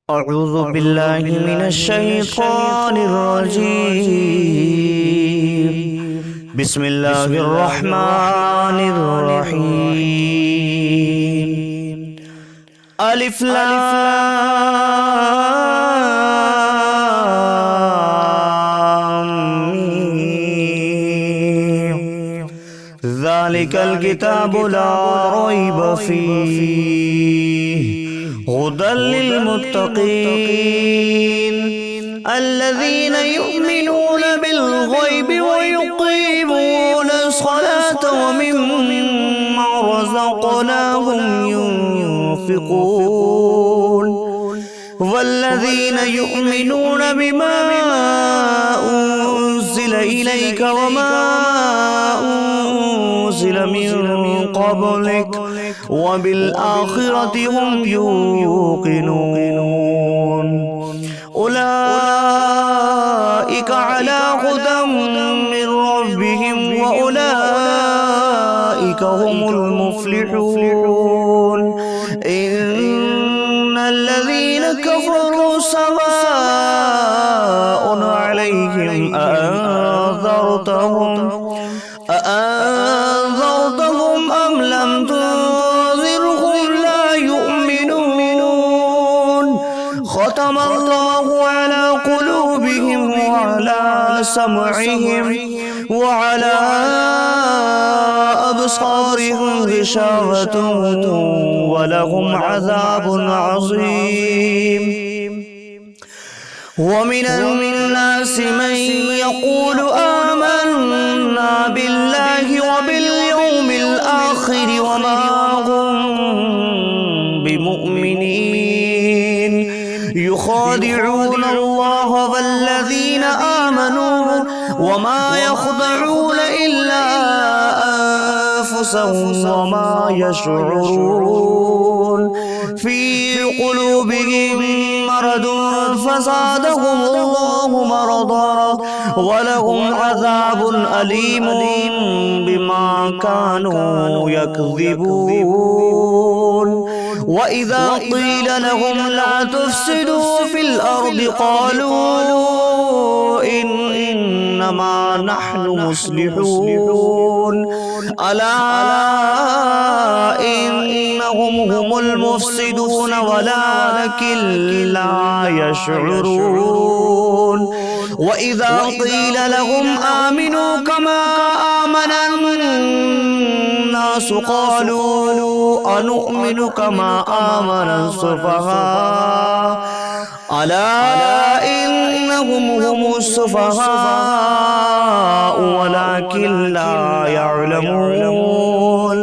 أعوذ بالله من الشيطان الرجيم. بسم الله الرحمن الرحيم. ألف لام ميم. ذلك الكتاب لا ريب فيه هدى للمتقين الذين يؤمنون بالغيب ويقيمون الصلاة ومما رزقناهم ينفقون والذين يؤمنون بما أنزل إليك وما أنزل من قبلك وبالآخرة هم يوقنون أولئك على هدى من ربهم وأولئك هم المفلحون. إن الذين كفروا سواء عليهم أأنذرتهم أم لم تنذرهم لا يؤمنون. ختم الله على قلوبهم وعلى سمعهم وعلى أبصارهم غشاوة ولهم عذاب عظيم. ومن الناس من يقول آمنا بالله وباليوم الآخر وما هم بمؤمنين يخادعون الله والذين آمنوا وما يخدعون إلا أنفسهم وما يشعرون. في قلوبهم مرض فزادهم الله مرضا ولهم عذاب أليم بما كانوا يكذبون. وإذا قيل لهم لا تفسدوا في الأرض قالوا إنما نحن مصلحون ألا إنهم هم المفسدون ولكن لا يشعرون. وإذا قيل لهم آمنوا كما آمن الناس قالوا أنؤمن كما آمن السفهاء ألا إنهم هم السفهاء ولكن لا يعلمون.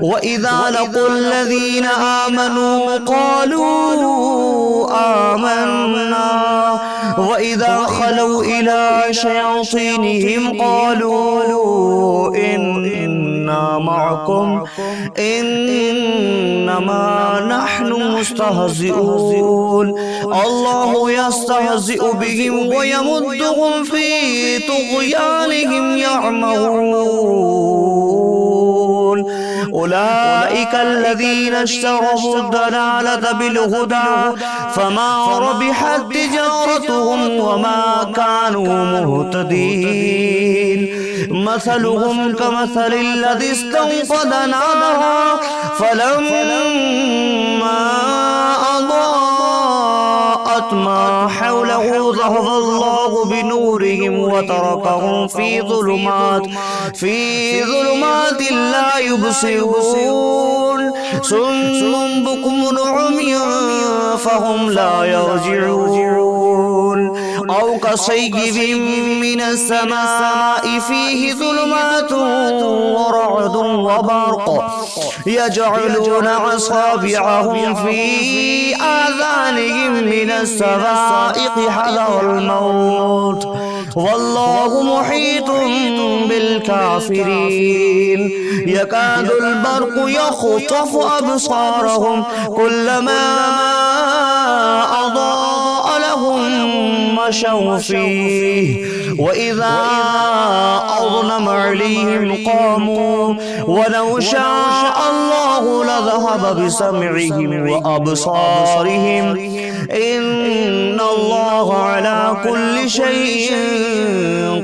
وإذا لقوا الذين آمنوا قالوا آمنا وإذا خلوا إلى شياطينهم قالوا إنا معكم إنما نحن مستهزئون. الله يستهزئ بهم ويمدهم في طغيانهم يعمهون. أولئك الذين اشتروا الضلالة بالهدى فما ربحت تجارتهم وما كانوا مهتدين. مثلهم كمثل الذي استوقد نارا فلما أضاءت ما حوله ذهب الله بنورهم وتركهم في ظلمات لا يبصرون. صم بكم عمي فهم لا يرجعون. أو كصيب من السماء فيه ظلمات ورعد وبرق يجعلون أصابعهم في آذانهم من الصواعق حذر الموت والله محيط بالكافرين. يكاد البرق يخطف أبصارهم كلما أضاء لهم مشوا فيه وإذا أظلم عليهم قاموا ولو شاء الله لذهب بسمعهم وأبصارهم إن الله على كل شيء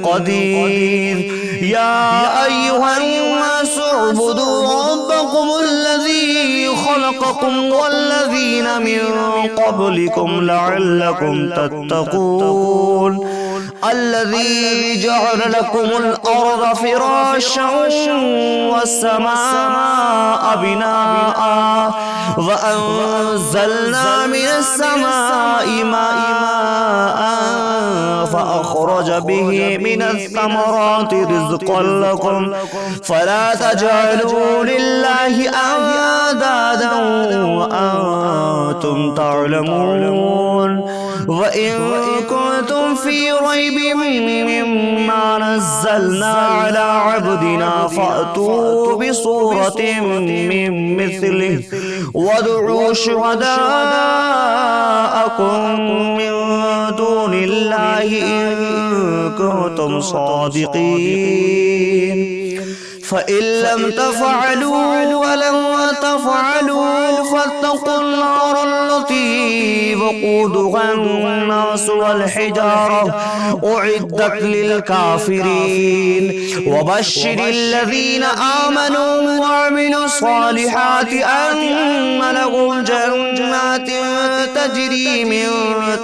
قدير. يا أيها الناس اعبدوا ربكم الذي خلقكم والذين من قبلكم لعلكم تتقون. الذي جعل لكم الأرض فراشا والسماء بناء وأنزلنا من السماء ماء فأخرج به من الثمرات رزقا لكم فلا تجعلوا لله أندادا وأنتم تعلمون. وإن كنتم في ريب مما نزلنا على عبدنا فأتوا بصورة من مثله وادعوا شهداءكم من دون الله إن كنتم صادقين. فإن لم تفعلوا ولن تفعلوا فاتقوا النار التي وقودها الناس والحجارة أعدت للكافرين. وبشر الذين آمنوا وعملوا الصالحات أن لهم جنات تجري من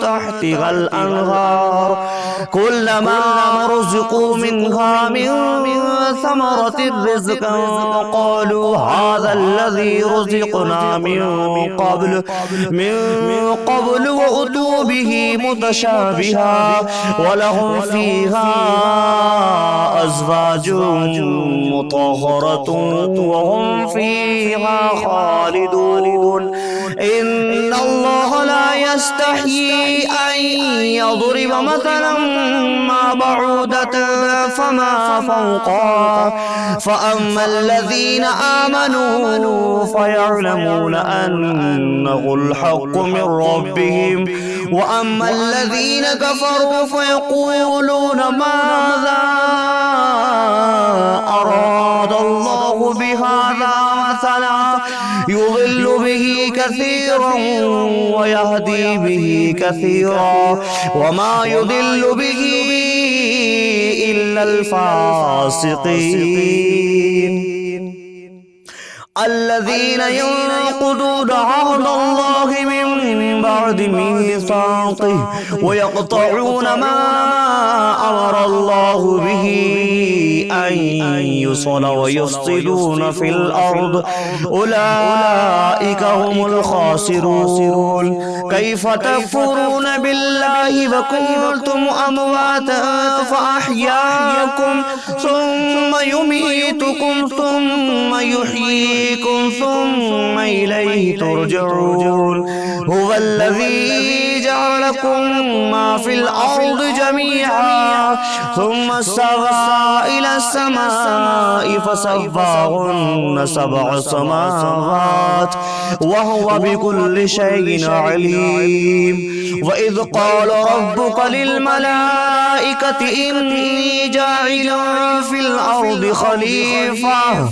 تحتها الأنهار كلما رزقوا منها من ثمرة رزقا قالوا هذا الذي رزقنا من قبل وأتوا به متشابها ولهم فيها أزواج مطهرة وهم فيها خالدون. إن الله لا يستحيي أن يضرب مثلا ما بعودة فما فوقها فأما الذين آمنوا فيعلمون أنه الحق من ربهم وأما الذين كفروا فيقولون ماذا أراد الله بهذا مثلا يضل به كثيرا ويهدي به كثيرا وما يضل به إلا الفاسقين. الذين ينقضون عهد الله من بعد ميثاقه ويقطعون ما أمر الله به أن يصل ويفسدون في الأرض أولئك هم الخاسرون. كيف تكفرون بالله وكنتم أمواتا فأحياكم ثم يميتكم ثم يحييكم ثم إليه ترجعون. هو الذي جعلكم ما في الأرض جميعا ثم استوى إلى السماء فسواهن 7 سماوات وهو بكل شيء عليم. وإذ قال ربك للملائكة إني جاعل في الأرض خليفة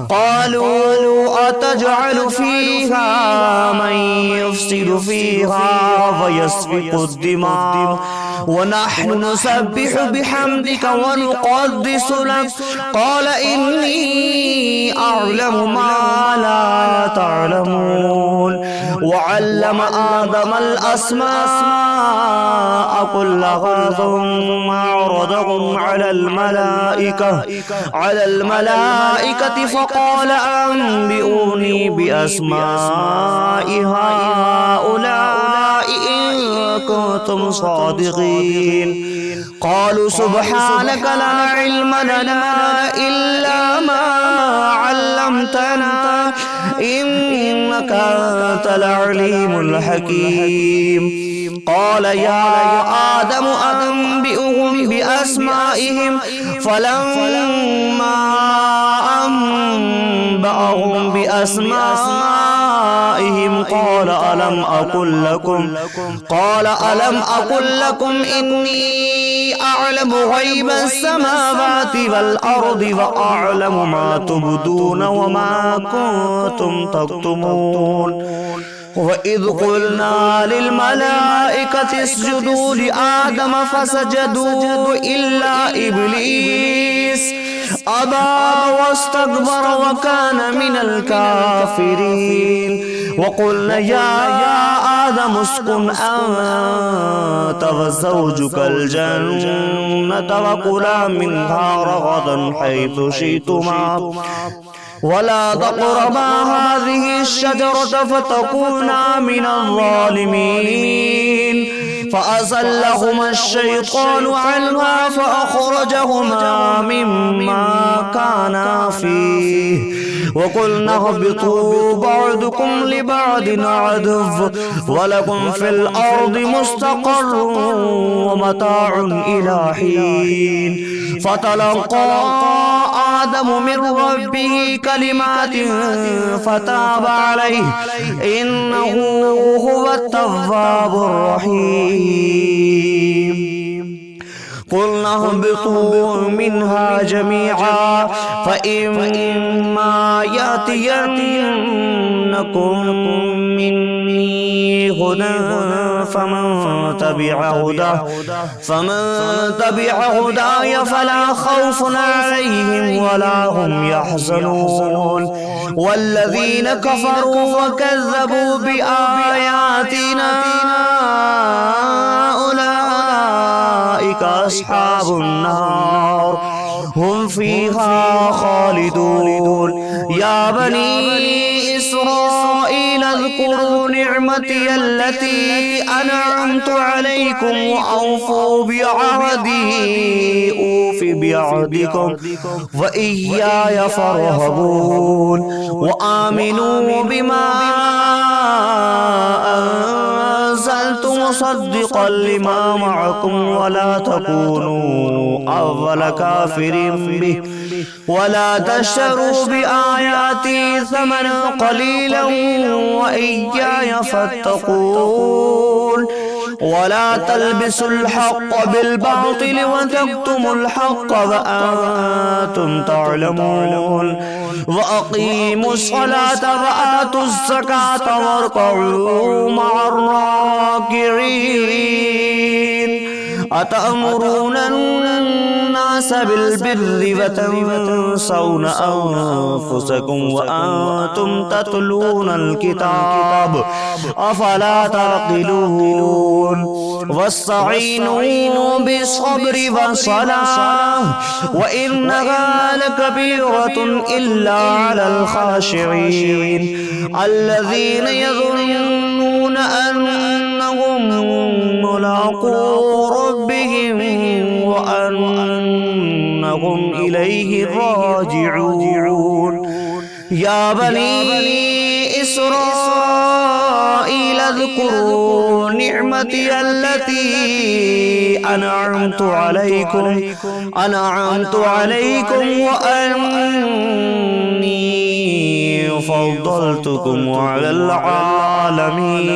قالوا أتجعل فيها من يفسد فيها ويسفك الدماء ونحن نسبح بحمدك ونقدس لك قال إني أعلم ما لا تعلمون. وعلم آدم الأسماء كلها ثم عرضهم على الملائكة فقال أنبئوني بأسماء هؤلاء إن كنتم صادقين. قالوا سبحانك لا علم لنا إلا ما علمتنا إنك أنت العليم الحكيم. قال يا آدم أنبئهم بأسمائهم فلما أنبأهم بأسمائهم قال ألم أقل لكم إني أعلم غيب السماوات والأرض وأعلم ما تبدون وما كنتم تكتمون. وإذ قلنا للملائكة اسجدوا لآدم فسجدوا إلا إبليس أبى واستكبر وكان من الكافرين وقلنا يا آدم اسكن أنت وزوجك الجنة وكلا منها رغدا حيث شئتما ولا تقربا هذه الشجرة فتكونا من الظالمين فأزلهما الشيطان عنها فأخرجهما مما كانا فيه وقلنا اهبطوا بعضكم لبعض عدو ولكم في الأرض مستقر ومتاع إلى حين فتلقى آدم من ربه كلمات فتاب عليه إنه هو التواب الرحيم قلنا اهبطوا منها جميعا فإما يأتينكم مني هدى فمن تبع هداي فلا خوف عليهم ولا هم يحزنون والذين كفروا وكذبوا بآياتنا أصحاب النار هم فيها خالدون يا بني إسرائيل اذكروا نعمتي التي أنعمت عليكم وأوفوا بعهدي أوف بعهدكم وإياي فارهبون وآمنوا بما أنزلت مصدقا لما معكم ولا تكونوا أول كافر به ولا تشتروا بآياتي ثمنا قليلا وإياي فاتقون ولا تلبسوا الحق بالباطل وتكتموا الحق وأنتم تعلمون وأقيموا الصلاة وآتوا الزكاة واركعوا مع الراكعين أتأمرون الناس بالبر وتنسون أنفسكم وأنتم تتلون الكتاب أفلا تعقلون واستعينوا بالصبر والصلاة وإنها لكبيرة إلا على الخاشعين الذين يظنون أنهم ملاقو ربهم وأنهم إليه راجعون يا بني إسرائيل اذكروا نعمتي التي أنعمت عليكم وأني فضلتكم على العالمين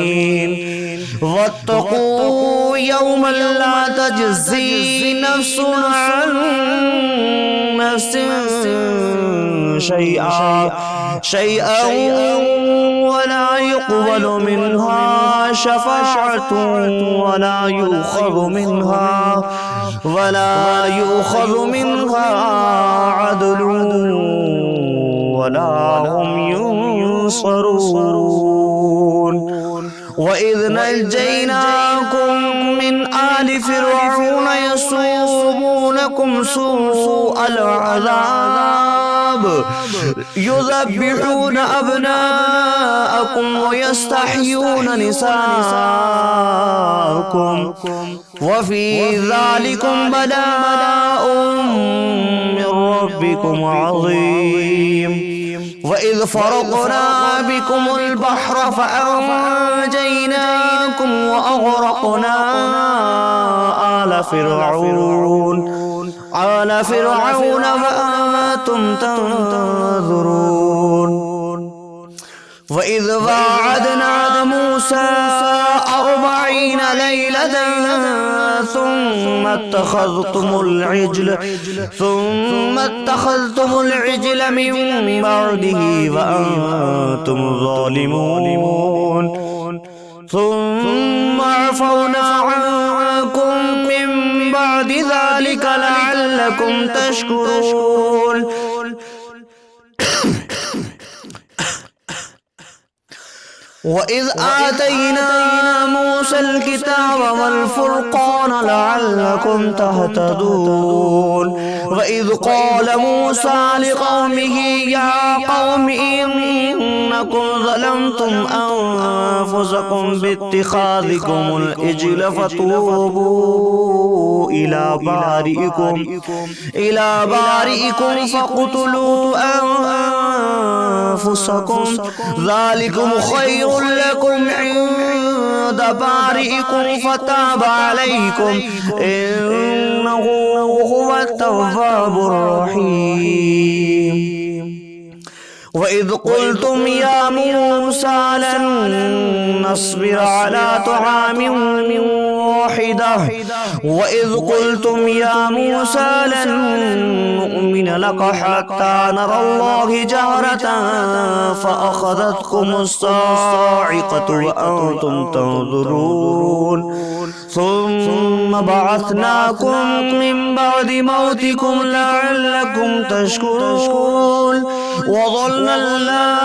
واتقوا يوما لا تجزي نفس عن نفس شيئا ولا يقبل منها شفاعة ولا يؤخذ منها عدل ولا هم ينصرون وإذ نجيناكم من آل فرعون يسومونكم سوء العذاب يذبحون أبناءكم ويستحيون نساءكم وفي ذلكم بلاء من ربكم عظيم وإذ فرقنا بكم البحر فأنجيناكم وأغرقنا آل فرعون وأنتم تنظرون وإذ واعدنا موسى 40 ليلة ثم اتخذتم العجل من بعده وأنتم ظالمون ثم عفونا عنكم من بعد ذلك لعلكم تشكرون وإذ آتينا موسى الكتاب والفرقان لعلكم تهتدون وإذ قال موسى لقومه يا قوم إنكم ظلمتم أنفسكم باتخاذكم العجل فتوبوا إلى بارئكم فاقتلوا أنفسكم ذلكم خير لكم عند بارئكم فتاب عليكم إنه هو التواب الرحيم وإذ قلتم يا موسى لن نصبر على طعام واحدة وإذ قلتم يا موسى لن نؤمن لك حتى نرى الله جهرة فأخذتكم الصاعقة وأنتم تنظرون ثم بعثناكم من بعد موتكم لعلكم تشكرون وظللنا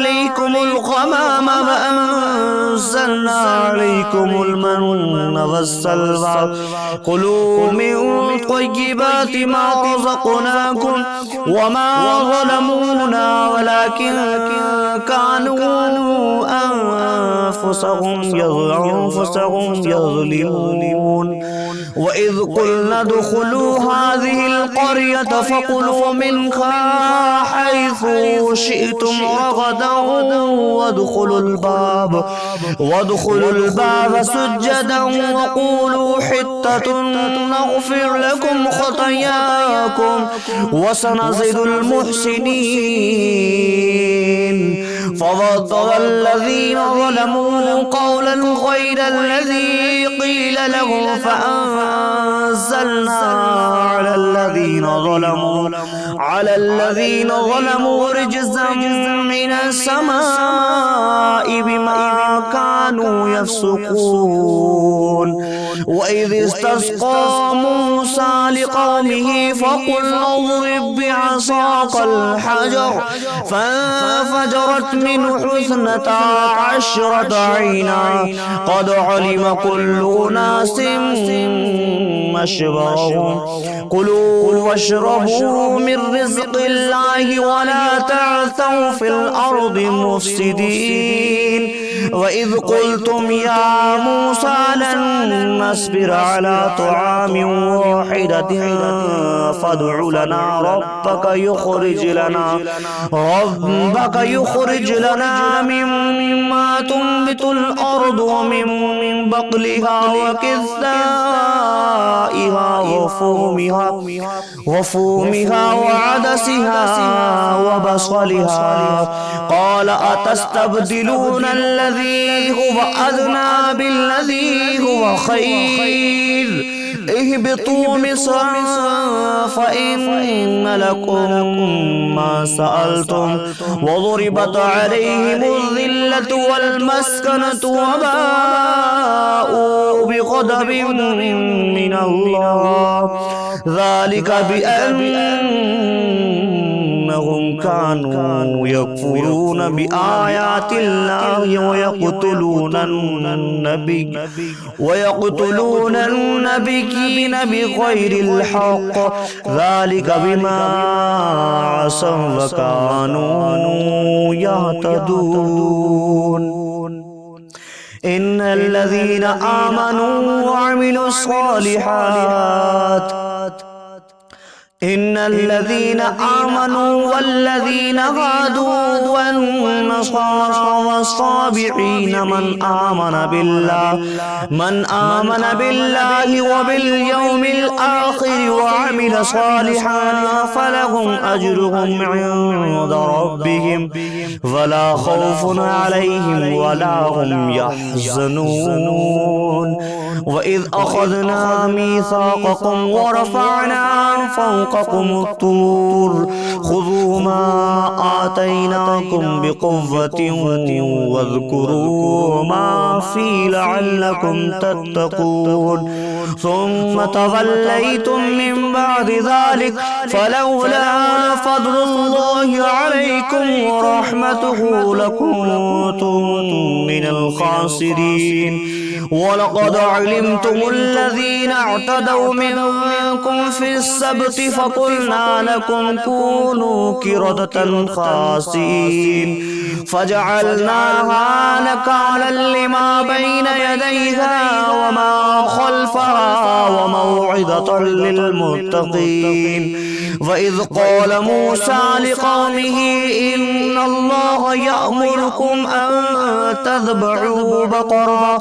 عليكم الغمام وأنزلنا عليكم المن والسلوى كلوا من طيبات ما رزقناكم وما ظلمونا ولكن كانوا أنفسهم يظلمون وإذ قلنا ادخلوا هذه القرية فكلوا منها حيث شئتم رغدا وادخلوا الباب سجدا وقولوا حتة نغفر لكم خطاياكم وسنزيد المحسنين فبدل الذين ظلموا قولا غير الذي قيل لهم فأنزلنا على الذين ظلموا رجزا من السماء بما كانوا يفسقون وإذ استسقى موسى لقومه فقل اضرب بعصاك الحجر فانفجرت منه 12 عينا قد علم كل أناس مشربهم كلوا واشربوا من رزق الله ولا تعثوا في الأرض مفسدين وإذ قلتم يا موسى لن نصبر على طعام واحدة فادع لنا ربك يخرج لنا مما تنبت الأرض ومن بقلها وكثائها وفومها وعدسها وبصلها قال أتستبدلون الذي هو أدنى بالذي هو خير اهبطوا مصرا فإن لكم ما سألتم وضربت عليهم الذلة والمسكنة وباءوا بغضب من الله ذلك بأنهم كانوا يكفرون بآيات الله ويقتلون النبيين بغير الحق ذلك بما عصوا وكانوا يهتدون إن الذين آمنوا وعملوا الصالحات والذين هادوا والنصارى والصابئين من آمن بالله وباليوم الآخر وعمل صالحا فلهم أجرهم عند ربهم ولا خوف عليهم ولا هم يحزنون وإذ أخذنا ميثاقكم ورفعنا فوقكم الطور خذوا ما آتيناكم بقوة واذكروا ما فيه لعلكم تتقون ثم توليتم من بعد ذلك فلولا فضل الله عليكم ورحمته لكنتم من الخاسرين ولقد علمتم الذين اعتدوا منكم في السبت فقلنا لكم كونوا قردة خاسئين فجعلناها نكالا لما بين يديها وما خلفها وموعظة للمتقين وإذ قال موسى لقومه إن الله يأمركم أن تذبحوا بقرة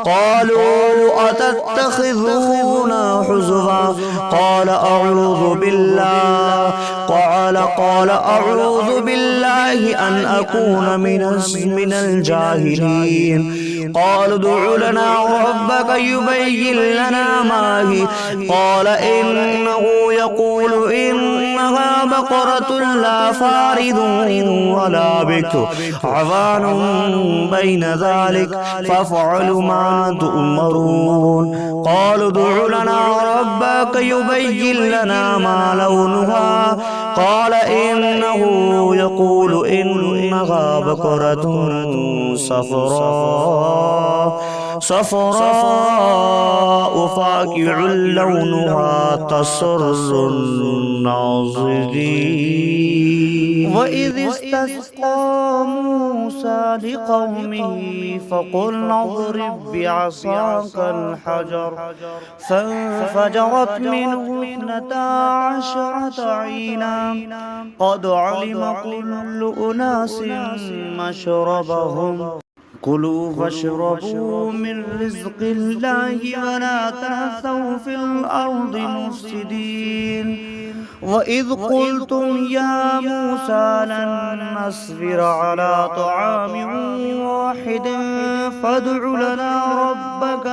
قالوا أتتخذونا حزوا قال أعوذ بالله أن أكون من الجاهلين قالوا ادع لنا ربك يبين لنا ما هي قال إنه يقول إنها بقرة لا فارض ولا بكر عوان بين ذلك فافعلوا ما تؤمرون قالوا ادع لنا ربك يبين لنا ما لونها قال إنه يقول إنها بقرة صفراء فاقع لونها تسر الناظرين وإذ استسقى موسى لقومه فقلنا اضرب بعصاك الحجر فانفجرت منه 12 عينا قد علم كل أناس مشربهم كلوا واشربوا من رزق الله ولا تعثوا في الأرض مفسدين وإذ قلتم يا موسى لن نصبر على طعام واحد فادع لنا ربك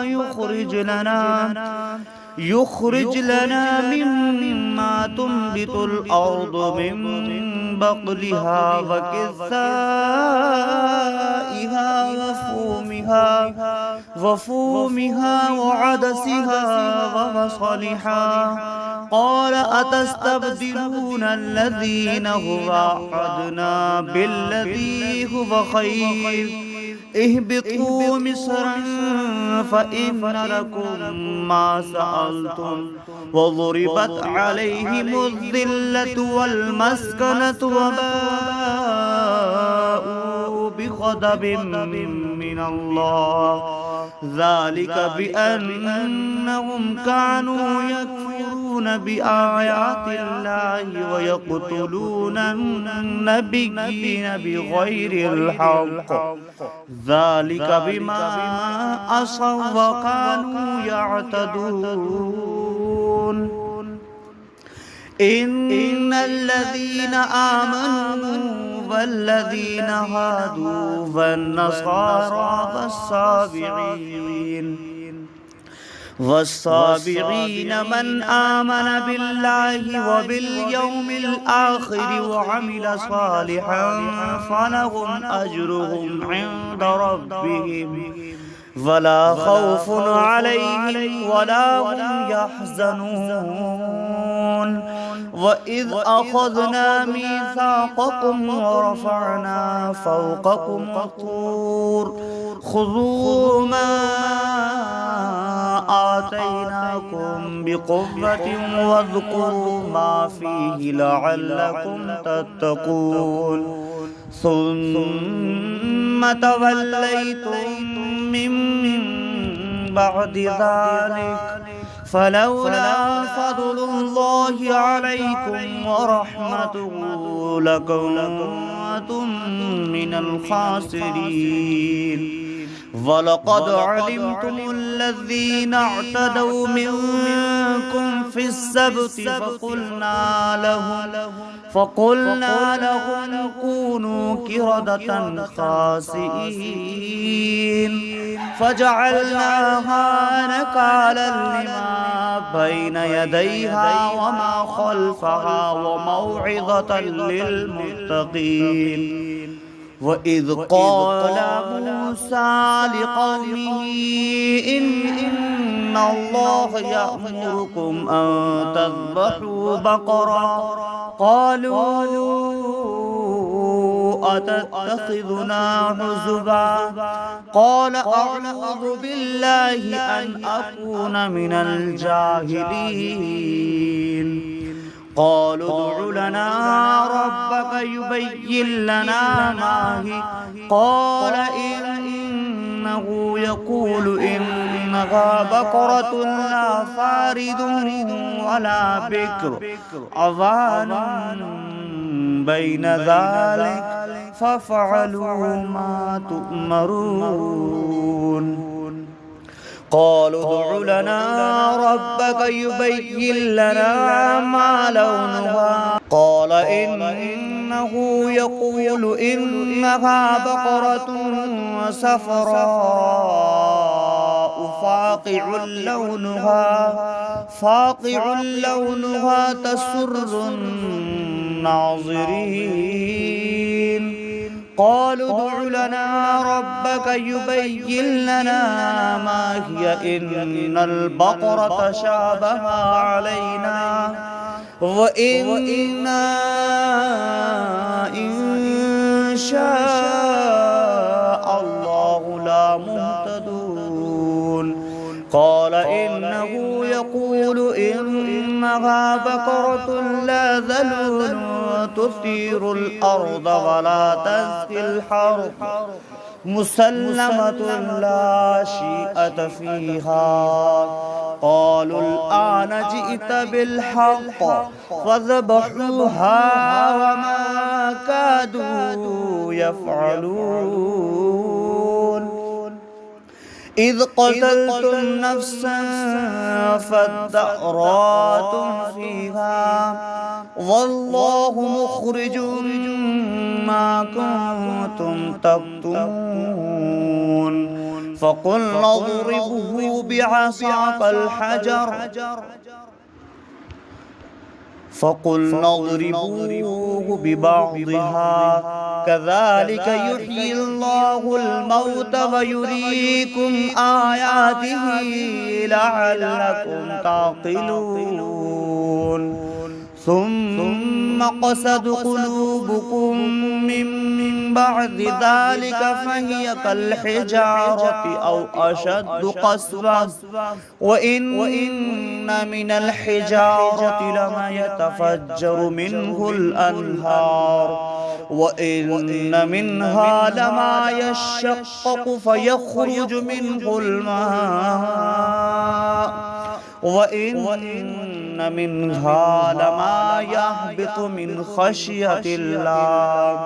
يخرج لنا مما تنبت الأرض من بقلها وكثائها وفومها وعدسها وبصلها قال أتستبدلون الذين هو أدنى بالذي هو خير اهبطوا مصرا فإن لكم ما سألتم وضربت عليهم الذلة والمسكنة وباءوا بغضب من الله ذلك بأنهم كانوا يكفرون بآيات الله ويقتلون النبيين بغير الحق ذلك بما عصوا وكانوا يعتدون إن الذين آمنوا والذين هادوا والنصارى والصابغين من آمن بالله وباليوم الآخر وعمل صالحا فلهم أجرهم عند ربهم ولا خوف عليهم ولا هم يحزنون وإذ أخذنا ميثاقكم ورفعنا فوقكم الطور خذوا ما آتيناكم بقوة واذكروا ما فيه لعلكم تتقون ثم توليتم من بعد ذلك فلولا فضل الله عليكم ورحمته لكنتم من الخاسرين ولقد علمتم الذين اعتدوا منكم في السبت فقلنا لهم كونوا قردة خاسئين فجعلناها نكالا لما بين يديها وما خلفها وموعظة للمتقين. وإذ قال موسى لقومه إن الله يأمركم أن تذبحوا بقرة قالوا أتتخذنا هزوا قال أعوذ بالله أن أكون من الجاهلين. قالوا ادع لنا ربك يبين لنا ما هي قال إنه يقول إنها بقرة لا فارض ولا بكر عوان بين ذلك فافعلوا ما تؤمرون. قالوا ادع لنا ربك يبين لنا ما لونها قال إنه يقول إنها بقرة صفراء فاقع لونها تسر الناظرين. قالوا ادع لنا ربك يبين لنا ما هي إن البقرة شابه علينا وإنا إن شاء الله لمهتدون. قال إنه يقول إنها بقرة لا ذلول تثير الأرض ولا تسقي الحرث مسلمة لا شيئة فيها. قالوا الآن جئت بالحق فذبحوها وما كادوا يفعلون. إذ قتلتم نفسا فادارأتم فيها والله مخرج ما كنتم تكتمون. فقلنا اضربوه بعصاك الحجر فقلنا اضربوه ببعضها كذلك يحيي الله الموتى ويريكم آياته لعلكم تعقلون. ثم قست قلوبكم من بعد ذلك فهي كالحجارة أو أشد قسوة وإن من الحجارة لما يتفجر منه الأنهار وإن منها لما يشقق فيخرج منه الماء وإن منها لما يهبط من خشية الله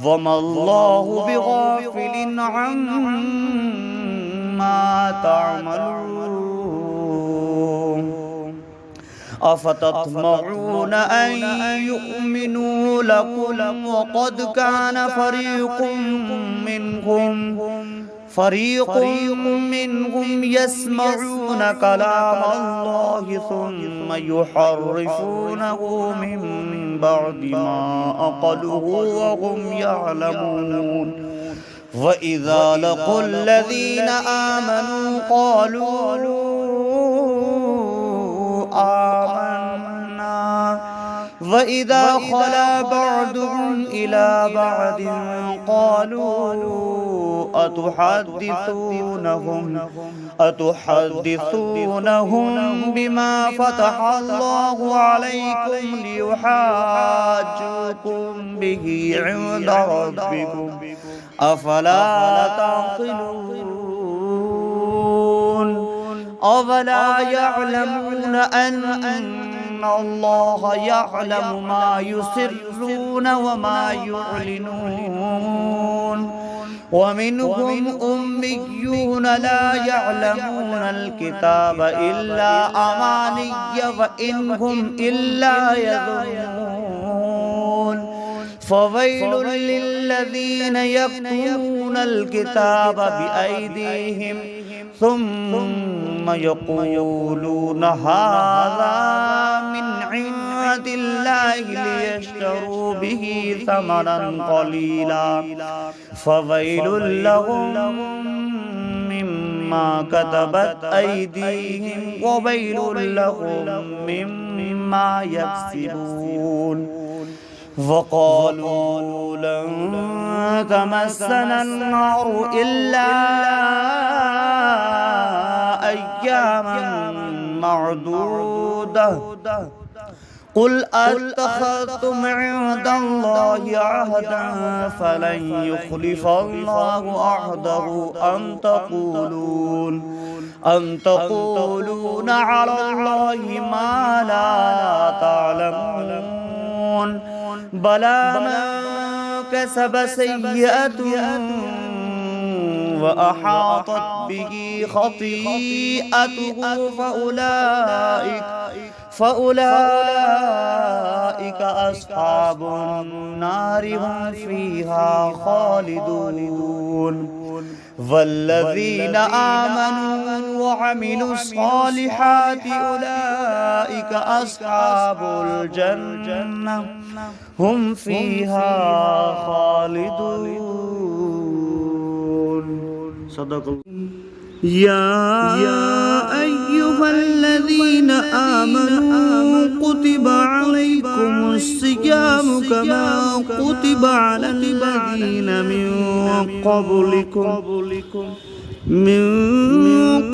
وما الله بغافل عما تعملون. أفتطمعون أن يؤمنوا لكم وقد كان فريق منهم يسمعون كلام الله ثم يحرفونه من بعد ما عقلوه وهم يعلمون. وإذا لقوا الذين آمنوا قالوا آمنا وإذا خلا بعضهم إلى بعض قالوا أتحدثونهم بما فتح الله عليكم ليحاجوكم به عند ربكم أفلا تعقلون. أفلا يعلمون أن الله يعلم ما يسرون وما يعلنون. ومنهم أميون لا يعلمون الكتاب إلا أماني وإن هم إلا يظنون. فويل للذين يكتبون الكتاب بأيديهم ثم يقولون هذا من عند الله ليشتروا به ثمنا قليلا فويل لهم مما كتبت أيديهم وويل لهم مما يكسبون وقالوا لن تمسنا النار إلا أياما معدودة قل أتخذتم عند الله عهدا فلن يخلف الله عهده أم تقولون على الله ما لا تعلمون بلى من كسب سيئة وأحاطت به خطيئته فأولئك أصحاب النار هم فيها خالدون والذين آمنوا وعملوا الصالحات أولئك أصحاب الجنة هم فيها خالدون صدق الله. يا أيها الذين آمنوا كتب عليكم الصيام كما كتب على الذين من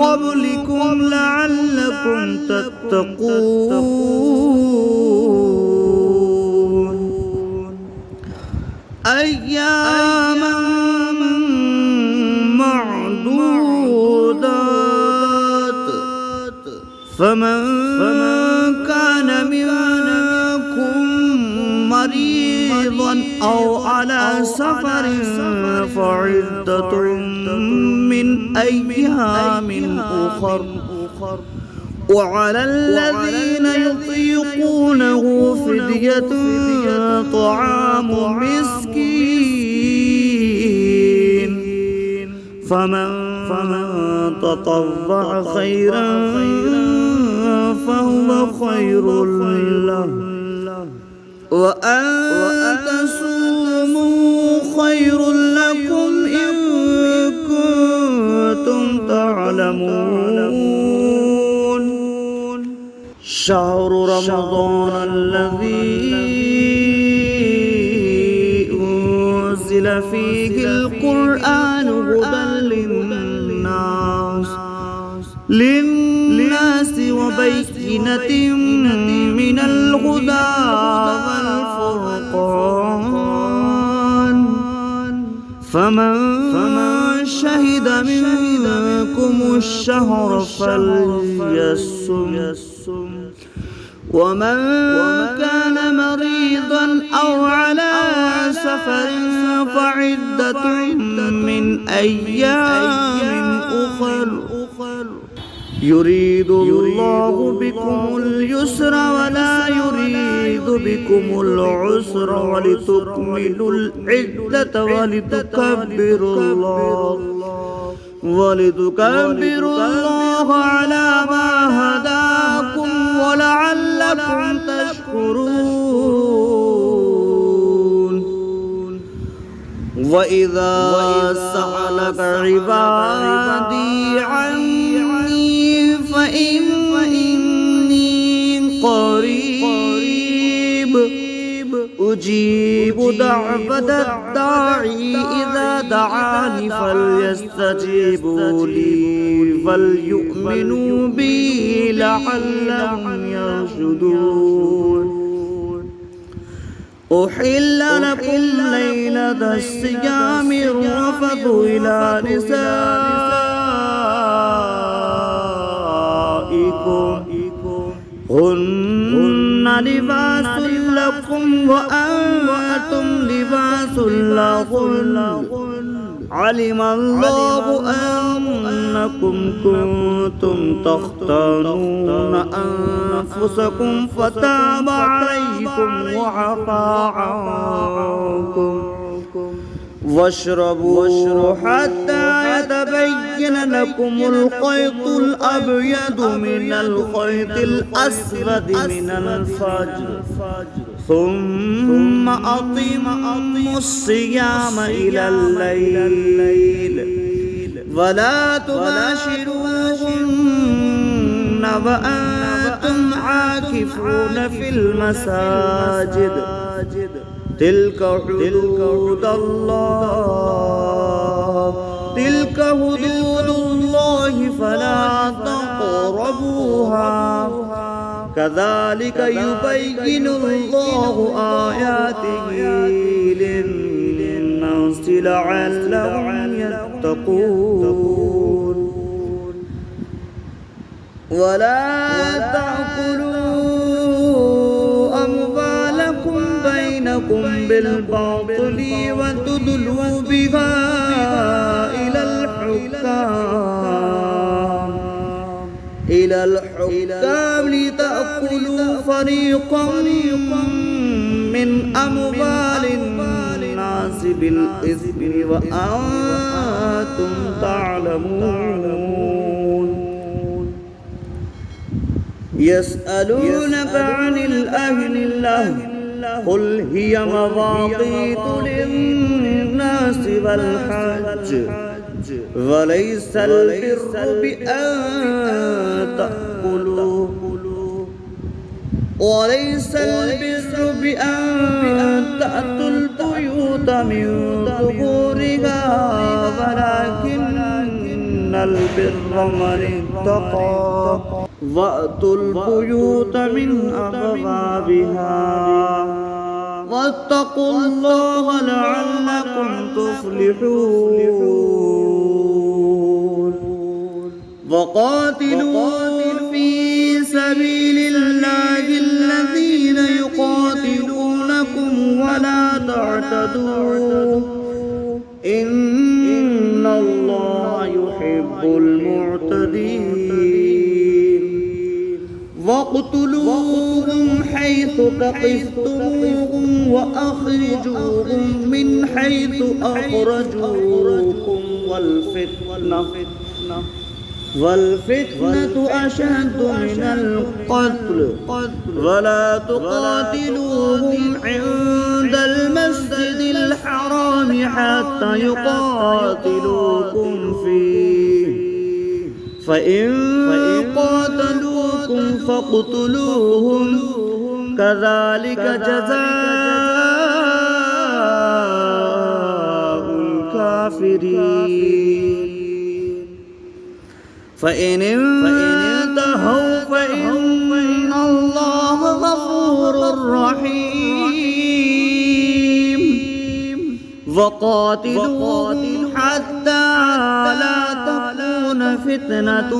قبلكم لعلكم تتقون أياما فمن كان منكم مريضا أو على سفر فعدة من أيام أخر وعلى الذين يطيقونه فدية طعام مسكين فمن تطوع خيرا فهو خير له وأن تصوموا خير لكم إن كنتم تعلمون شهر رمضان الذي أنزل فيه القرآن هدى للناس وبينة من الهدى والفرقان فمن شهد منكم الشهر فليصم ومن كان مريضا أو على سفر فعدة من أيام أخر يريد الله بكم اليسر ولا يريد بكم العسر ولتكملوا العدة ولتكبروا الله على ما هداكم ولعلكم تشكرون وإذا سألك عبادي عني فإني قريب أجيب دعوة الداعي إذا دعاني فليستجيبوا لي فليؤمنوا بي لعلهم يرشدون أحل لكم ليلة الصيام الرفث إلى نسائكم هن لباس لكم وأنتم لباس لهن علم الله إنكم كنتم تختانون أنفسكم فتاب عليكم وعفى عنكم واشربوا حتى يتبين لكم الخيط الأبيض من الخيط الأسود من الفجر ثم أتموا الصيام إلى الليل ولا تباشروهن وأنتم عاكفون في المساجد تلك حدود الله فلا تقربوها كذلك يبين الله آياته للناس لعلهم يتقون ولا تأكلوا أموالكم بينكم بالباطل وتدلوا بها إلى الحكام لتأكلوا فريقا من أموال الناس بالإثم وأنتم تعلمون يسألونك عن الأهلة قل هي مواقيت للناس والحج وليس البر بأن تأتوا البيوت من ظهورها ولكن البر من اتقى وأتوا البيوت من أبوابها واتقوا الله لعلكم تفلحون وقاتلوا في سبيل الله الذين يقاتلونكم ولا تعتدوا إن الله يحب المعتدين واقتلوهم حيث ثقفتموهم وأخرجوهم من حيث أخرجوكم والفتنة أشد من القتل ولا تقاتلوهم عند المسجد الحرام حتى يقاتلوكم فيه فإن قاتلوكم فاقتلوهم كذلك جزاء الكافرين فإن انتهوا فإن الله غفور رحيم وقاتلوهم حتى لا تكون فتنة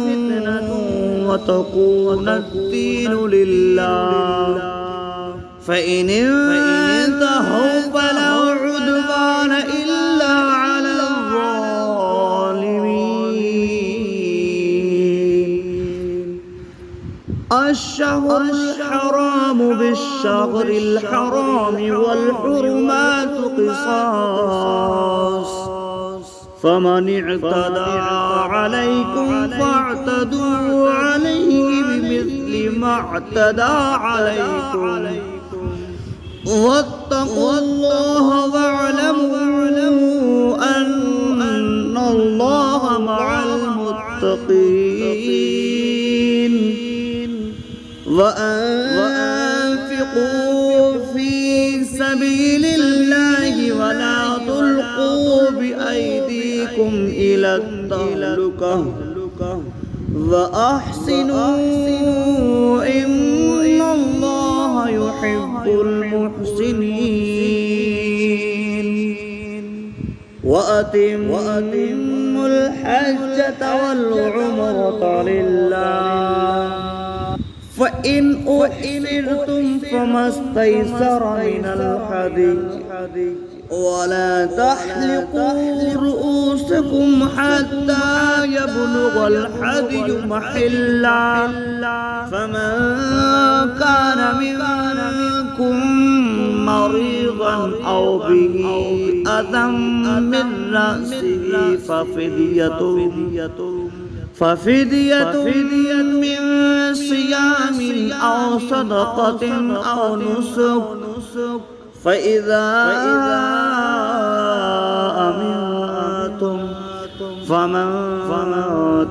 وتكون الدين لله فإن انتهوا فلا عدوان إلا على الظالمين الشهر الحرام بالشهر الحرام والحرمات قصاص فمن اعتدى عليكم فاعتدوا عليه بمثل ما اعتدى عليكم واتقوا الله واعلموا أن الله مع المتقين وأنفقوا في سبيل الله ولا تلقوا بأيديكم إلى التهلكة وأحسنوا إن الله يحب المحسنين وأتموا الحجة والعمرة لله فإن أحسرتم فما استيسر من الهدي ولا تحلقوا رؤوسكم حتى يبلغ الحدي محلا فمن كان منكم مريضا أو به أذى من رأسه ففدية من صيام أو صدقة أو نسك فإذا أمنتم فمن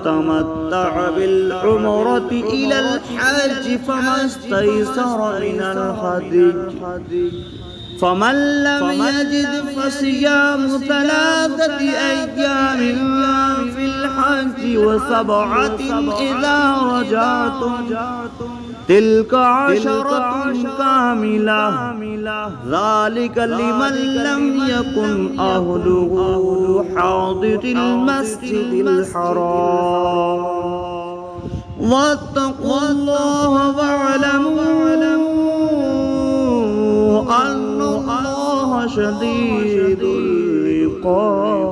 تمتع بالعمرة إلى الحج فما استيسر من الهدي فمن لم يجد فصيام 3 أيام في الحج و7 إذا رجعتم تلك 10 كاملة ذلك لمن لم يكن أهله حاضر المسجد الحرام واتقوا الله واعلموا أن الله شديد العقاب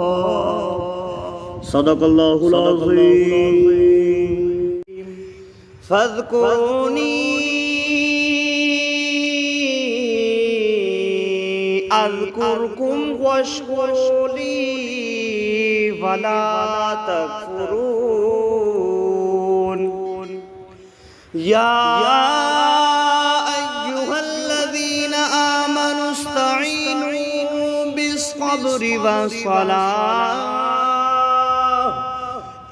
صدق الله العظيم فاذكروني أذكركم واشكروا لي ولا تكفرون يا أيها الذين آمنوا استعينوا بالصبر والصلاة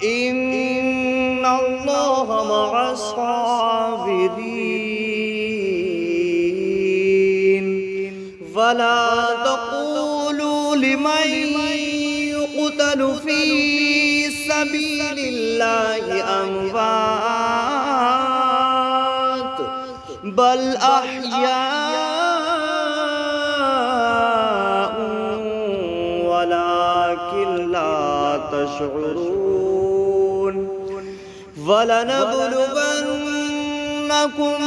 إن الله مع الصابرين ولا تقولوا لمن يقتل في سبيل الله أموات بل أحياء ولكن لا تشعرون ولنبلونكم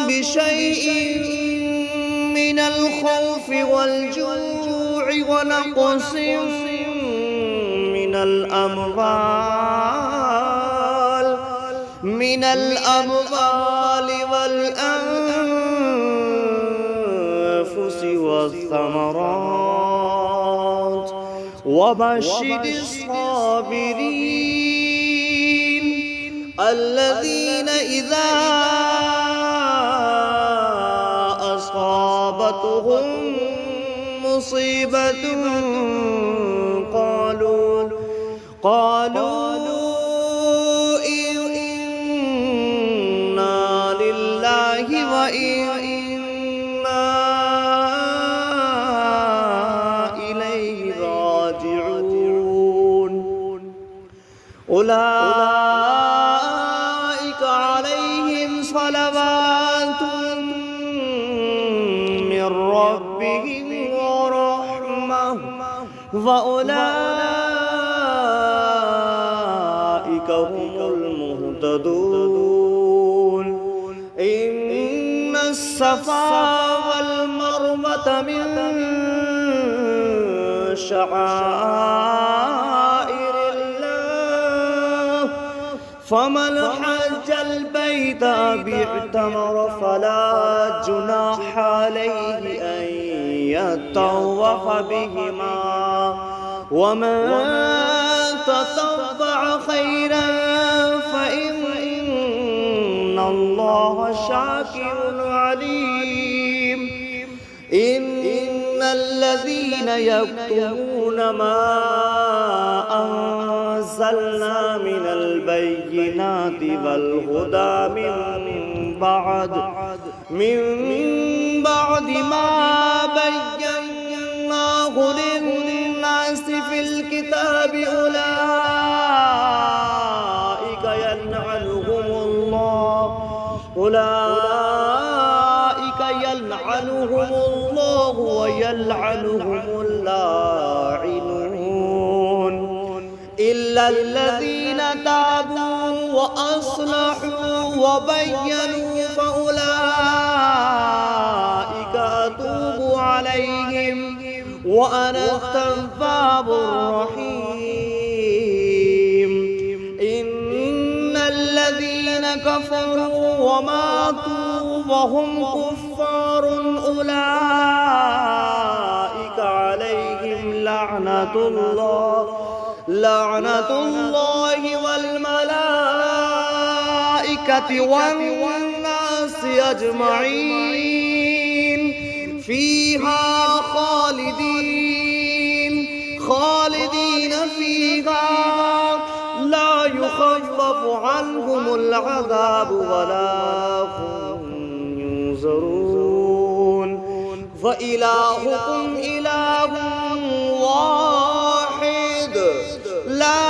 بشيء من الخوف والجوع ونقص من الأموال والأنفس والثمرات وبشر الصابرين الذين إذا أصابتهم مصيبة قالوا إنا لله وإنا إليه راجعون أولئك عليهم صلوات من ربهم ورحمة وأولئك هم المهتدون إن الصفا والمروة من شعائر الله فمن حج البيت أو اعتمر فلا جناح عليه أن يطوف بهما ومن تطوع خيرا فإن الله شاكر عليم إن الذين يكتمون ما أنزلنا من البينات والهدى من بعد ما بيناه للناس في الكتاب أولئك يلعنهم الله ويلعنهم اللاعنون إلا الذين تابوا وأصلحوا وبينوا فأولئك أتوب عليهم وأنا التواب الرحيم إن كفروا وماتوا وهم كفار أولئك عليهم لعنة الله والملائكة والناس أجمعين فيها خالدين فيها لا يخفف عنهم العذاب ولا هم ينظرون فإلهكم إله واحد لا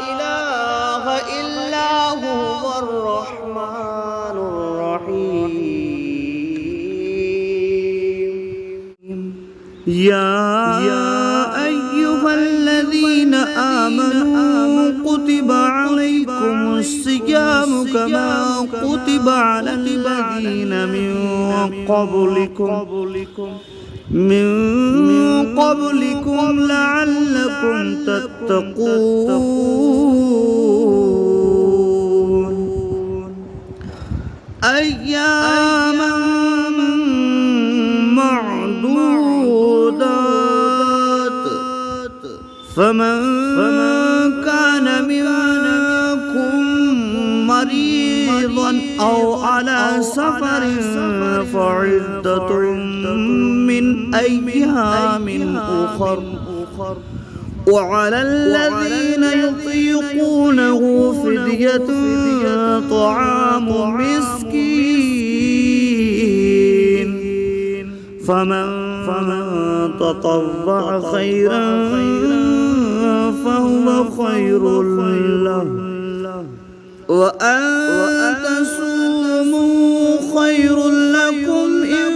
إله إلا هو الرحمن الرحيم يا أيها الذين آمنوا كتب عليكم الصيام كما كتب على الذين من قبلكم لعلكم تتقون أياما معدودات فمن كان منكم مريضا أو على سفر فعدة من أيام أخر وعلى الذين يطيقونه فدية طعام مسكين فمن تطوع خيرا فهو خير له وأن تصوموا خير لكم إن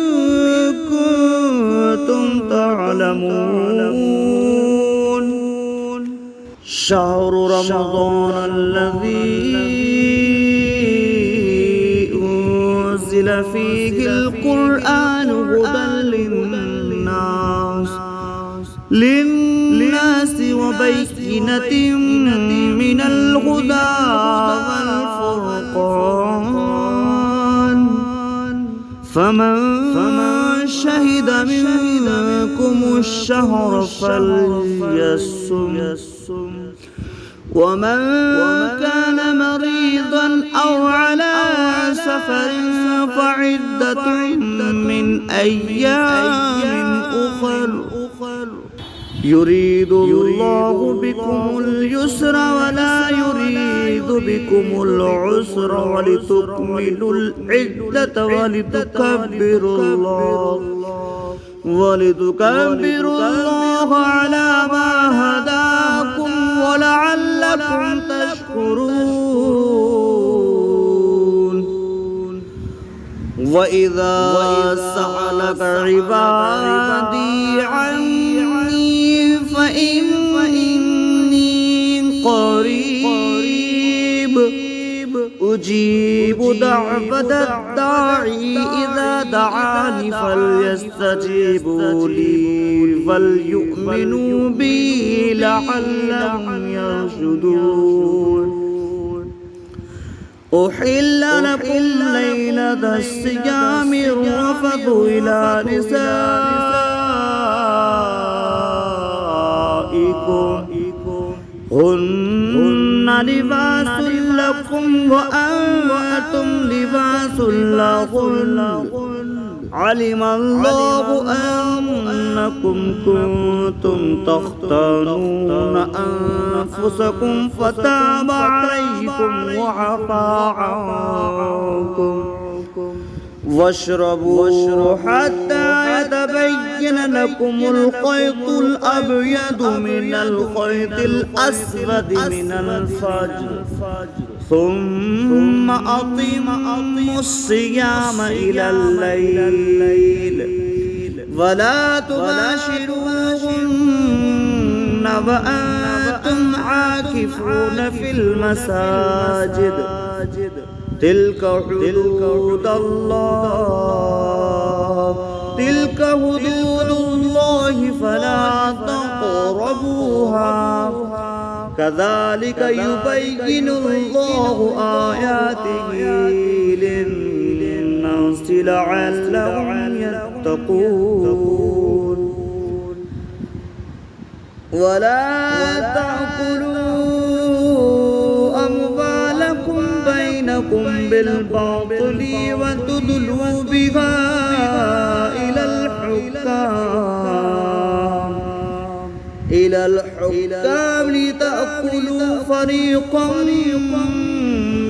كنتم تعلمون شهر رمضان الذي أنزل فيه القرآن هدى للناس وبينة من الهدى والفرقان فمن شهد منكم الشهر فليصم ومن كان مريضا أو على سفر فعدة من أيام أخر يريد الله بكم اليسر ولا يريد بكم العسر ولتكملوا العدة ولتكبروا الله على ما هداكم ولعلكم تشكرون وإذا سألك عبادي عني فإني قريب أجيب دعوة الداعي إذا دعاني فليستجيبوا لي فليؤمنوا بي لعلهم يرشدون أحل لكم ليلة الصيام الرفث إلى نسائكم هن لباس لكم وأنتم لباس لهن علم الله أنكم كنتم تختانون أنفسكم فتاب عليكم وعفى عنكم واشربوا حتى يتبين لكم الخيط الأبيض من الخيط الأسود من الفجر ثم أتموا الصيام إلى الليل ولا تباشروهن وأنتم عاكفون في المساجد تلك حدود الله فلا تقربوها كذلك يبين الله آياته للناس لعلهم يتقون ولا تأكلوا أموالكم بينكم بالباطل وتدلوا بها إلى الحكام لتأكلوا فريقا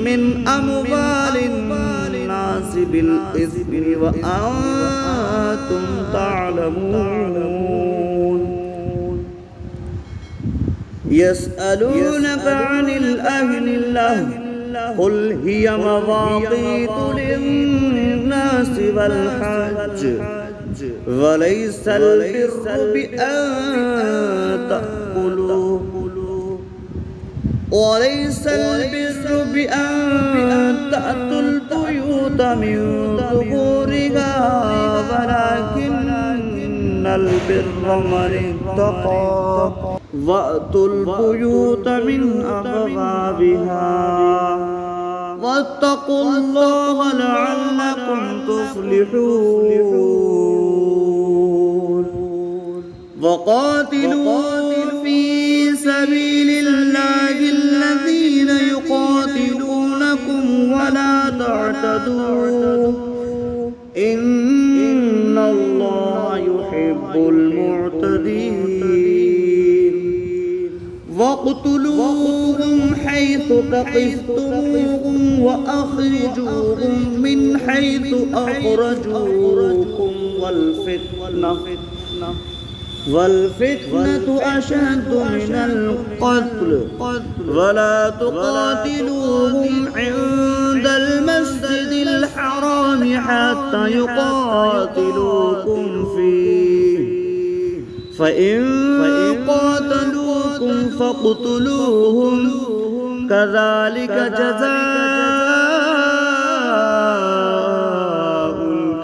من أموال الناس بالإثم وأنتم تعلمون يسألونك عن الأهلة قل هي مواقيت للناس والحج وليس البر بأن تأتوا البيوت من ظهورها ولكن البر من اتقى وأتوا البيوت من أبوابها واتقوا الله لعلكم تفلحون وقاتلوا في سبيل الله الذين يقاتلونكم ولا تعتدوا إن الله يحب المعتدين واقتلوهم حيث ثقفتموهم وأخرجوهم من حيث أخرجوكم والفتنة أشد من القتل ولا تقاتلوهم عند المسجد الحرام حتى يقاتلوكم فيه فإن قاتلوكم فاقتلوهم كذلك جزاء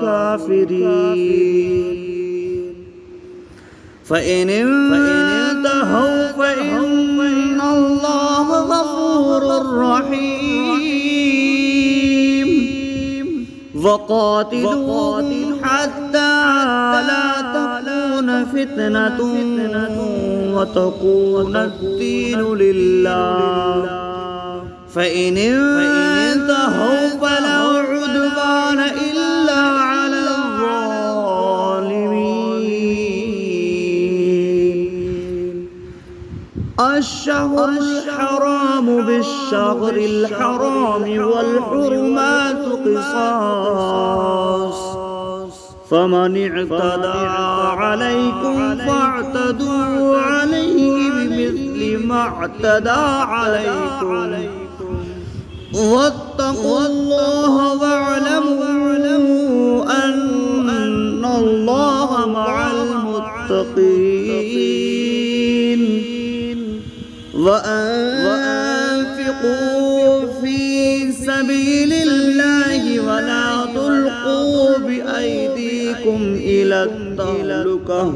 الكافرين فإن انتهوا فإن الله غفور رحيم وقاتلوهم حتى لا تكون فتنة وتكون الدين لله فإن انتهوا فلا عدوان إلا على الظالمين الشهر الحرام بالشهر الحرام والحرمات قصاص فمن اعتدى عليكم فاعتدوا عليه بمثل ما اعتدى عليكم واتقوا الله واعلموا أن الله مع المتقين وأنفقوا في سبيل الله ولا تلقوا بأيديكم إلى التهلكة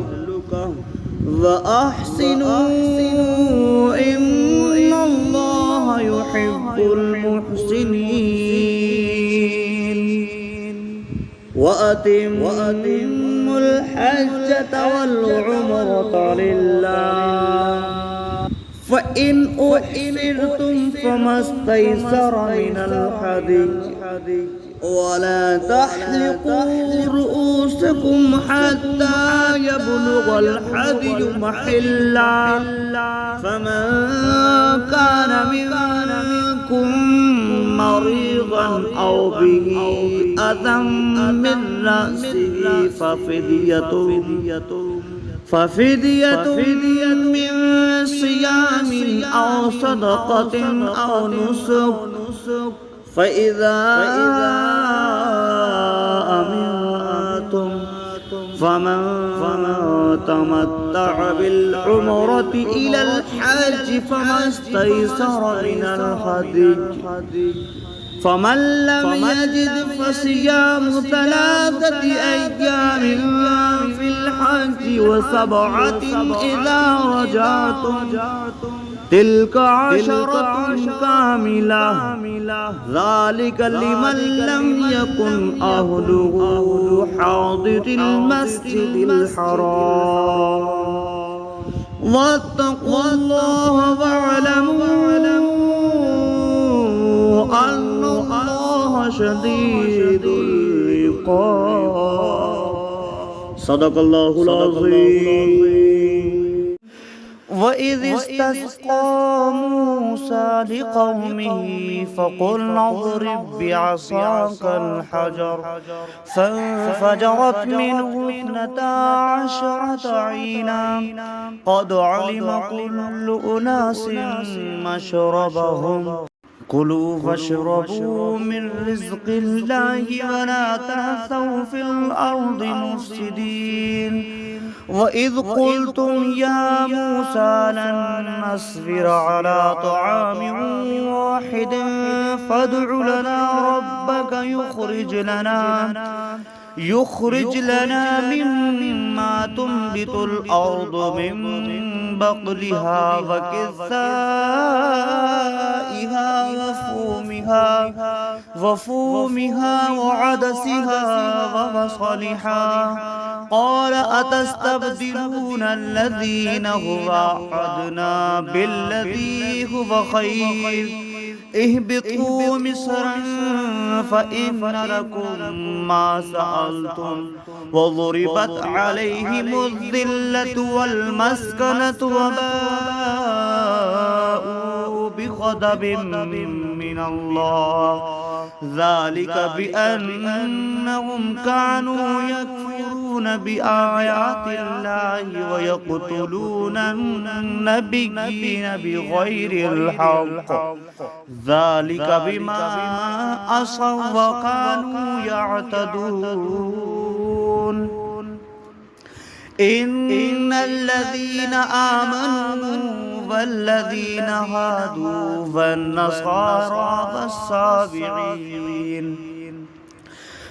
وأحسنوا إن الله يحب المحسنين وأتموا الحجة والعمرة لله فإن أحسرتم فما استيسر من الهدي ولا تحلقوا رؤوسكم حتى يبلغ الهدي محله فمن كان منكم مريضا أو به أذى من رأسه ففدية من صيام أو صدقة أو نسك فإذا أمنتم فمن تمتع بالعمرة إلى الحج فما استيسر من الهدي فمن لم يجد فصيام 3 أيام في الحج و7 إذا رجعتم تلك عشرة كاملة ذلك لمن لم يكن أهله حاضر المسجد الحرام واتقوا الله واعلموا أن الله شديد العقاب صدق الله العظيم. وإذ استسقى موسى لقومه فقلنا اضرب بعصاك الحجر فانفجرت منه 12 عينا قد علم كل أناس مشربهم كلوا واشربوا من رزق الله ولا تعثوا في الأرض مفسدين. وإذ قلتم يا موسى لن نصبر على طعام واحد فادع لنا ربك يخرج لنا مما تنبت الأرض من بقلها وكثائها وفومها وعدسها وبصلها قال أتستبدلون الذين هو أدنى بالذي هو خير اهبطوا مصرا فإن لكم ما سألتم وضربت عليهم الذلة والمسكنة وباءوا بغضب من الله ذلك بأنهم كانوا يكفرون بآيات الله ويقتلون النبيين بغير الحق ذلك بما عصوا وكانوا يعتدون. إن الذين آمنوا والذين هادوا والنصارى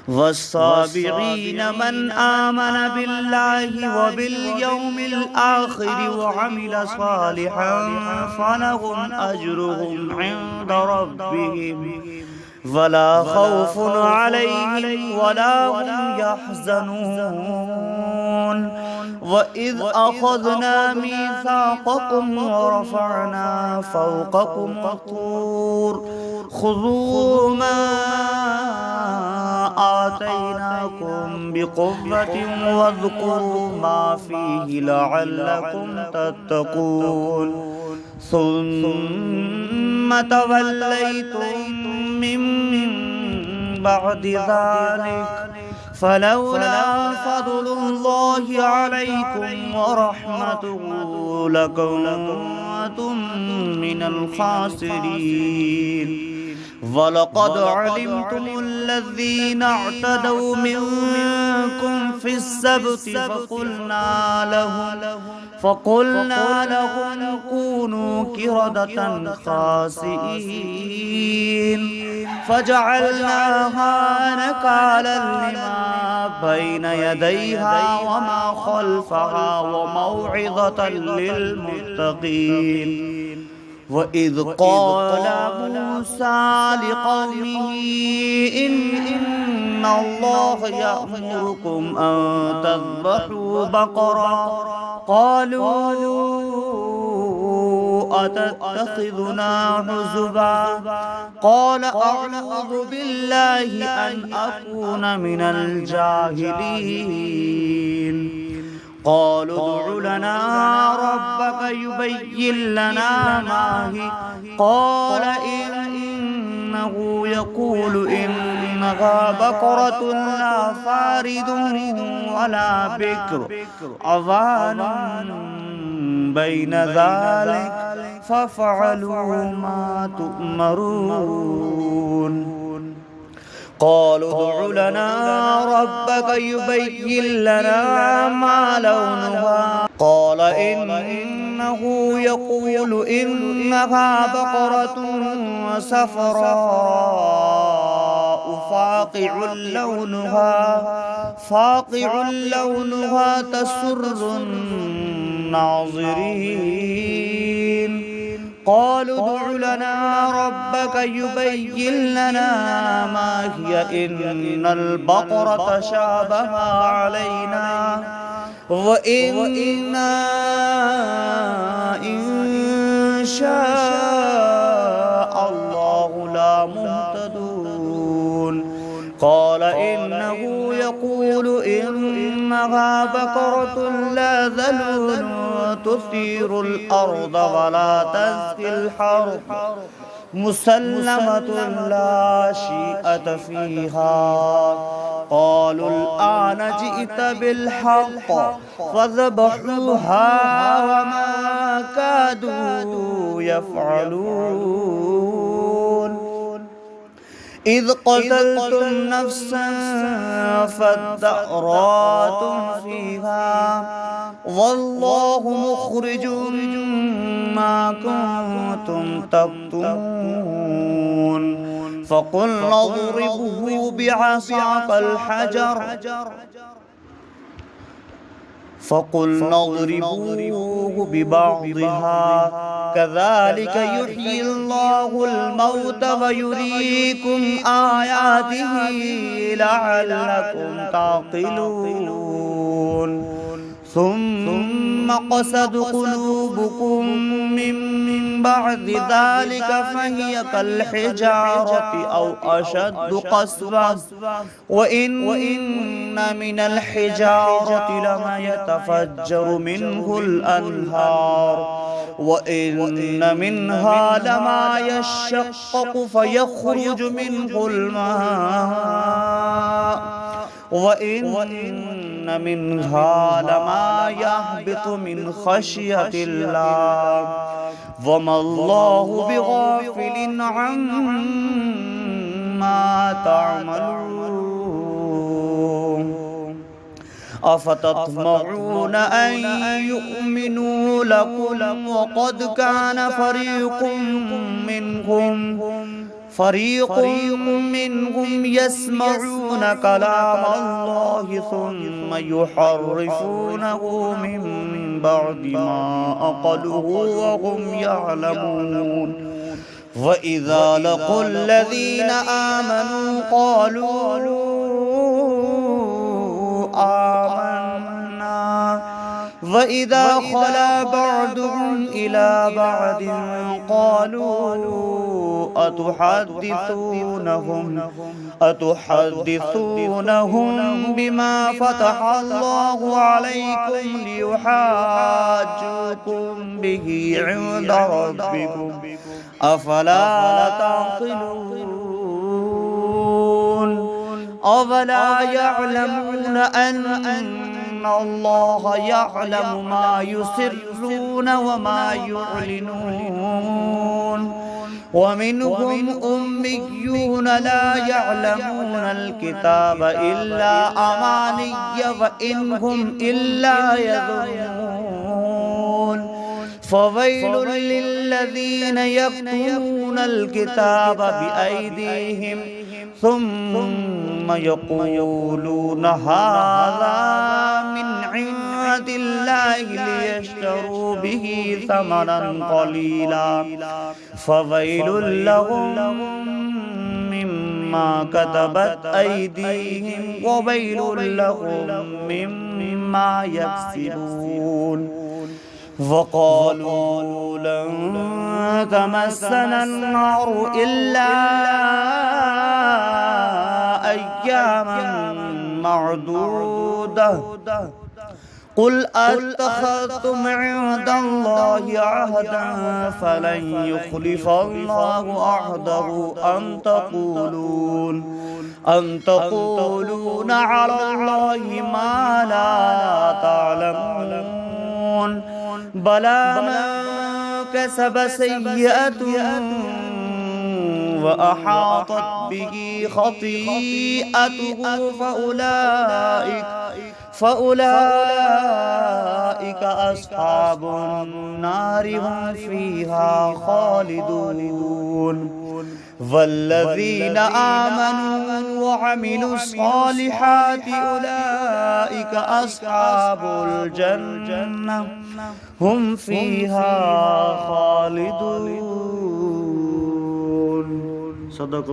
والصابعين من آمن بالله وباليوم الآخر وعمل صالحا فلهم أجرهم عند ربهم ولا خوف عليهم ولا هم يحزنون. وإذ أخذنا ميثاقكم ورفعنا فوقكم الطور خذوا ما آتيناكم بقوة واذكروا ما فيه لعلكم تتقون ثم توليتم من بعد ذلك فلولا فضل الله عليكم ورحمته لكنتم من الخاسرين. ولقد علمتم الذين اعتدوا منكم في السبت فقلنا لهم كونوا قردة خاسئين فجعلناها نكالا لما بين يديها وما خلفها وموعظة للمتقين. وإذ قال موسى لقومه إن الله يأمركم أن تذبحوا بقرة قالوا أتتخذنا هزوا قال أعوذ بالله أن أكون من الجاهلين. قالوا ادع لنا ربك يبين لنا ما هي قال إنه يقول إنها بقرة لا فارض ولا بكر عوان بين ذلك فافعلوا ما تؤمرون. قالوا ادع لنا ربك يبين لنا ما لونها قال إنه يقول إنها بقرة صفراء فاقع لونها تسر الناظرين. قالوا ادع لنا ربك يبين لنا ما هي إن البقرة تشابه علينا وإنا إن شاء الله لمهتدون قال إنه يقول إنها بقرة لا ذلول تثير الأرض ولا تسقي الحرث مسلمة لا شيئة فيها قالوا الآن جئت بالحق فذبحوها وما كادوا يفعلون إذ قتلتم نفسا فادارأتم فيها والله مخرج ما كنتم تكتمون فقلنا اضربوه بعصاك الحجر فقلنا اضربوه ببعضها كذلك يحيي الله الموتى ويريكم آياته لعلكم تعقلون ثم قست قلوبكم من بعد ذلك فهي كالحجارة أو أشد قسوة وإن من الحجارة لما يتفجر منه الأنهار وإن منها لما يشقق فيخرج منه الماء وإن منها لما يهبط من خشية الله وما الله بغافل عما تعملون أفتطمعون أن يؤمنوا لكم وقد كان فريق منهم يسمعون كلام الله ثم يحرفونه من بعد ما عقلوه وهم يعلمون وإذا لقوا الذين آمنوا قالوا آمنا وإذا خلا بعضهم إلى بعض قالوا أتحدثونهم بما فتح الله عليكم ليحاجوكم به عند ربكم أفلا تعقلون أفلا يعلمون أن الله يعلم ما يسرون وما يعلنون ومنهم أميون لا يعلمون الكتاب إلا أماني وإن هم إلا يظنون فويل للذين يكتمون الكتاب بأيديهم ثم يقولون هذا من عند الله ليشتروا به ثمنا قليلا فويل لهم مما كتبت أيديهم وويل لهم مما يكسبون وقالوا لن تمسنا النار إلا أياما معدودة قل أتخذتم عند الله عهدا فلن يخلف الله عهده أن تقولون على الله ما لا تعلمون بلى من كسب سيئة وأحاطت به خطيئته فأولئك أصحاب النار هم فيها خالدون والذين آمنوا وعملوا الصالحات أولئك أصحاب الجنة هم فيها خالدون. صدق